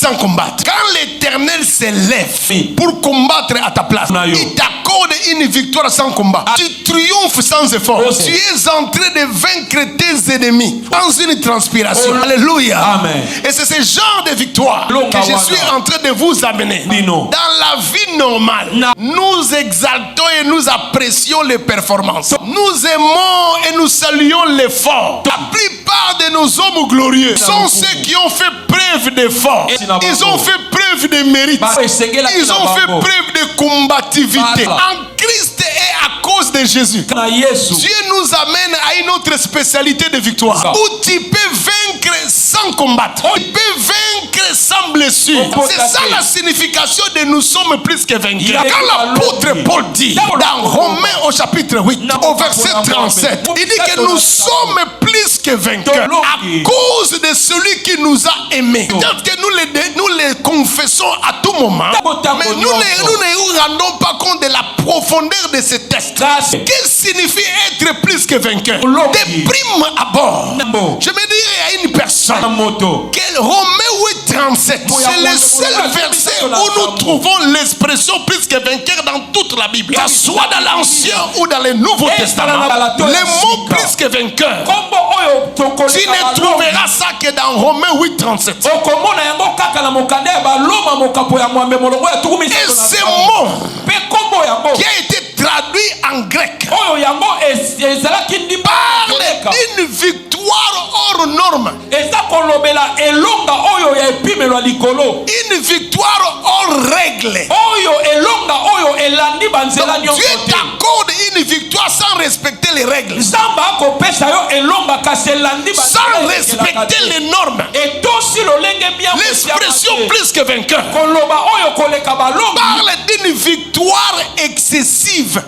sans combattre. Quand l'Éternel s'élève pour combattre à ta place, il t'accorde une victoire sans combat. Tu triomphes sans effort. Tu es en train de vaincre tes ennemis dans une transpiration. Alléluia. Amen. Et c'est ce genre de victoire que je suis en train de vous amener. Dans la vie normale, nous exaltons et nous apprécions les performances. Nous aimons et nous saluons l'effort. La plupart de nos hommes glorieux sont ceux qui ont fait preuve d'effort. Ils ont fait preuve de mérite. Ils ont fait preuve de combativité. En Christ et à cause de Jésus, Dieu nous amène à une autre spécialité de victoire où tu peux vaincre sans combattre. Tu peux vaincre sans blessure. C'est ça la signification de nous sommes plus que vainqueurs. Quand l'apôtre Paul dit dans Romains au chapitre 8 au verset 37, il dit que nous sommes plus que vainqueurs à cause de celui qui nous a aimés. Peut-être que nous les confessons à tout moment, mais nous ne rendons pas compte de la profondeur de ce texte. Qu'est-ce que signifie être plus que vainqueur? De prime abord, je me dirais à une personne que Romains 8, 37, c'est le seul verset où nous trouvons l'expression plus que vainqueur dans toute la Bible, que ce soit dans l'Ancien ou dans le Nouveau Testament. Le mot plus que vainqueur, tu ne trouveras ça que dans Romains 8, 37. Et ce mot qui a été traduit en grec parle d'une victoire hors norme, une victoire hors règle. Donc Dieu t'accorde une victoire sans respecter les règles, sans respecter les normes. L'expression plus que vainqueur parle d'une victoire excessive,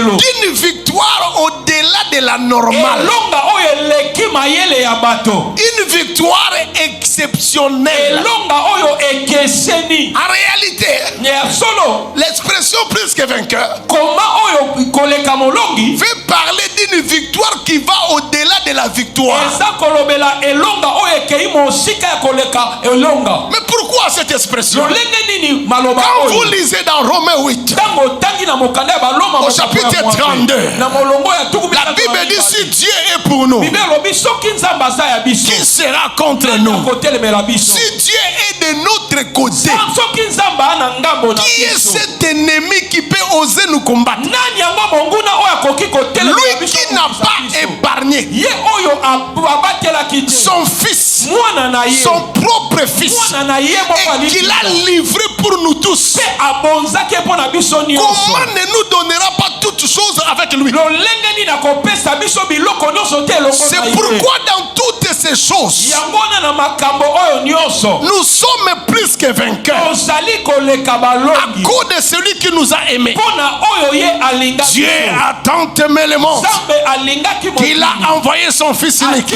d'une victoire au-delà de la normale, une victoire exceptionnelle. En réalité, l'expression plus que vainqueur veut parler d'une victoire qui va au-delà de la victoire. Mais pourquoi cette expression? Quand vous lisez dans Romains 8 au chapitre 32, la Bible dit si Dieu est pour nous, qui sera contre nous? Si Dieu est de notre côté, qui est cet ennemi qui peut oser nous combattre? Lui qui n'a pas épargné son fils, son propre fils, et qu'il a livré pour nous tous, comment ne nous donnera pas toutes choses avec lui? C'est pourquoi dans toutes ces choses, nous sommes plus que vainqueurs à cause de celui qui nous a aimés. Dieu a tant aimé le monde qu'il a envoyé son fils unique,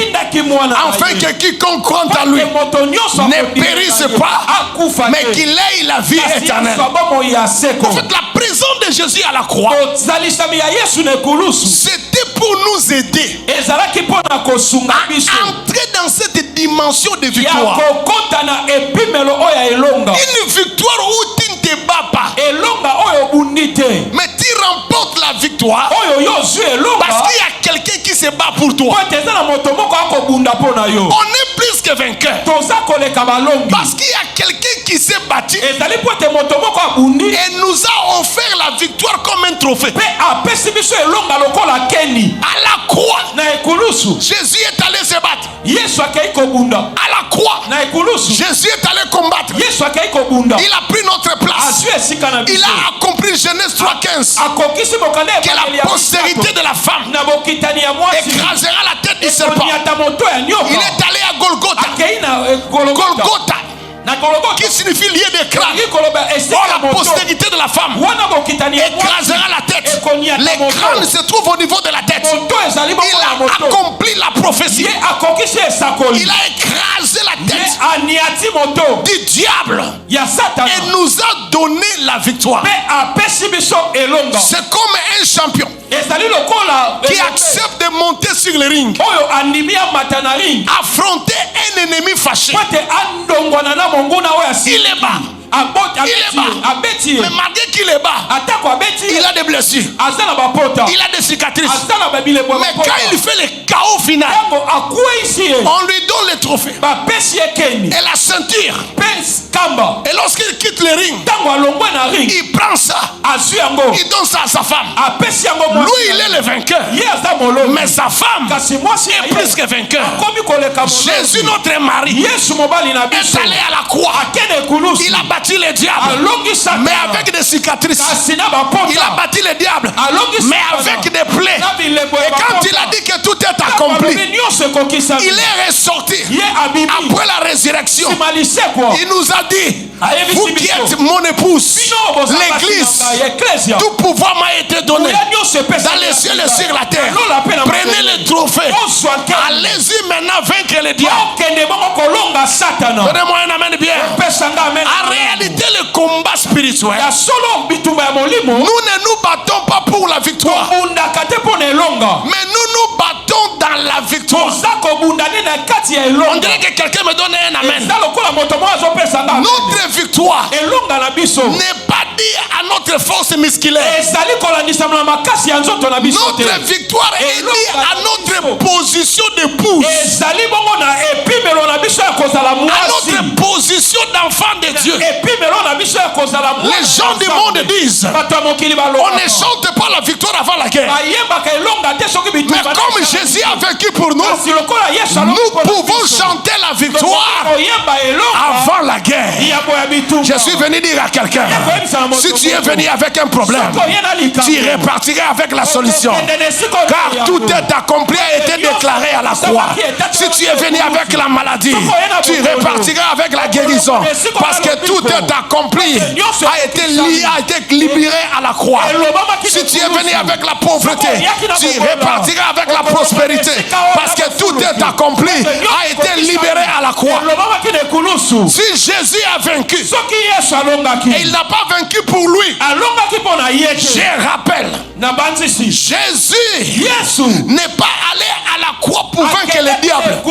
afin que quiconque croit en lui ne périsse pas, mais qu'il ait la vie éternelle. En fait, la présence de Jésus à la croix, c'était pour nous aider à entrer dans cette dimension de victoire. Une victoire où tu ne te bats pas, mais tu remportes la victoire parce qu'il y a quelqu'un qui se bat pour toi. On est plus que vainqueur parce qu'il y a quelqu'un qui s'est battu et nous a offert la victoire comme un trophée. À la croix, Jésus est allé se battre. À la croix, Jésus est allé combattre. Il a pris notre place. Il a accompli Genèse 3:15 que la postérité de la femme écrasera la tête du serpent. Il est allé à Golgotha. Golgotha, qui signifie lieu de crâne. La postérité de la femme écrasera la tête. Les crânes se trouvent au niveau de la tête. Il a accompli la prophétie. Il a écrasé la tête du diable et nous a donné la victoire. C'est comme un champion qui accepte de monter sur le ring, affronter un ennemi fâché. fâché. Il est bas. Il est bas. Mais malgré qu'il est bas, il a des blessures. Il a des cicatrices. Mais quand il fait le chaos final, on lui donne le trophée et la ceinture. Et lorsqu'il quitte le ring, il prend ça. Il donne ça à sa femme. Lui, il est le vainqueur. Mais sa femme est plus que vainqueur. Jésus, notre mari, est allé à la croix. Il a battu le diable, mais avec des cicatrices. Il a battu le diable, mais avec des plaies. Et quand il a dit que tout est accompli, il est ressorti après la résurrection. Il nous a dit: vous qui êtes mon épouse, l'église, tout pouvoir m'a été donné dans les cieux et sur la terre. Prenez le trophée. Allez-y maintenant vaincre le diable. Donnez-moi un amen bien. En réalité, le combat spirituel, nous ne nous battons pas pour la victoire, mais nous nous battons dans la victoire. On dirait que quelqu'un me donne un amen. Notre victoire n'est pas due à notre force musculaire. Notre victoire est due à notre position d'épouse, à notre position d'enfant de Dieu. Les gens du monde disent: on ne chante pas la victoire avant la guerre. Mais comme Jésus a vaincu pour nous, nous pouvons chanter la victoire avant la guerre. Je suis venu dire à quelqu'un: si tu es venu avec un problème, tu repartiras avec la solution. Car tout est accompli, a été déclaré à la croix. Si tu es venu avec la maladie, tu repartiras avec la guérison. Parce que tout est accompli, a été libéré à la croix. Si tu es venu avec la pauvreté, tu repartiras avec la prospérité. Parce que tout est accompli, a été libéré à la croix. Si Jésus a vaincu, et il n'a pas vaincu pour lui, je rappelle, Jésus n'est pas allé à la croix pour vaincre le diable.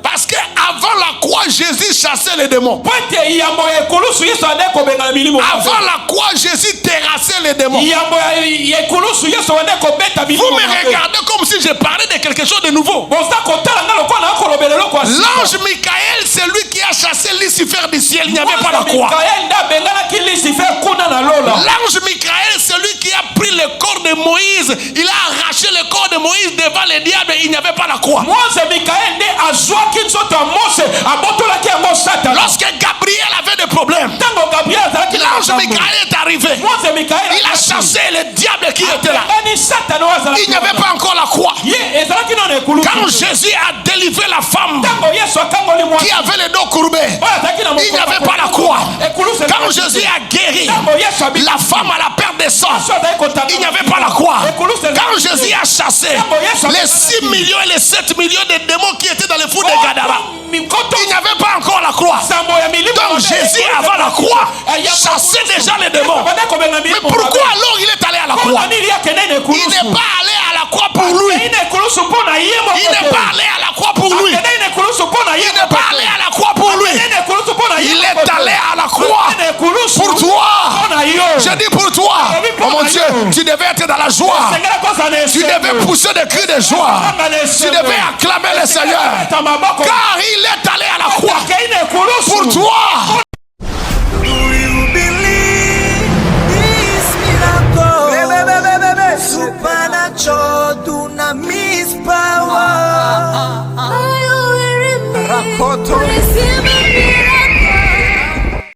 Parce qu'avant la croix, Jésus chassait les démons. Avant la croix, Jésus terrassait les démons. Vous me regardez comme si je parlais de quelque chose de nouveau. L'ange Michael, c'est lui qui a chassé Lucifer du ciel. Il n'y avait pas la croix. L'ange Michael, c'est lui qui a pris le corps de Moïse. Il a arraché le corps de Moïse devant le diable et il n'y avait pas la croix. Lorsque Gabriel avait des problèmes, l'ange Michael est arrivé. Il a chassé le diable qui était là. Il n'y avait pas encore la croix. Quand Jésus a délivré la femme qui avait les dos courbés, il n'y avait pas la croix. Quand Jésus a guéri la femme à la perte de sang, il n'y avait pas la croix. Quand Jésus a chassé les 6 millions et les 7 millions de démons qui étaient dans le fou de Gadara, il n'y avait pas encore la croix. Donc Jésus, avant la croix, chassait déjà les démons. Mais pourquoi alors il est allé à la croix? Il n'est pas allé à la croix pour lui. Il n'est pas allé à la croix pour lui. Il n'est pas allé à la croix pour lui. Il est allé à la croix pour toi. Je dis pour toi. Oh mon Dieu, tu devais être dans la joie. Tu devais pousser des cris de joie. Tu devais acclamer le Seigneur. Car il est allé à la croix pour toi. Do you believe this miracle? Supernatural dunamis power. Are you wearing me?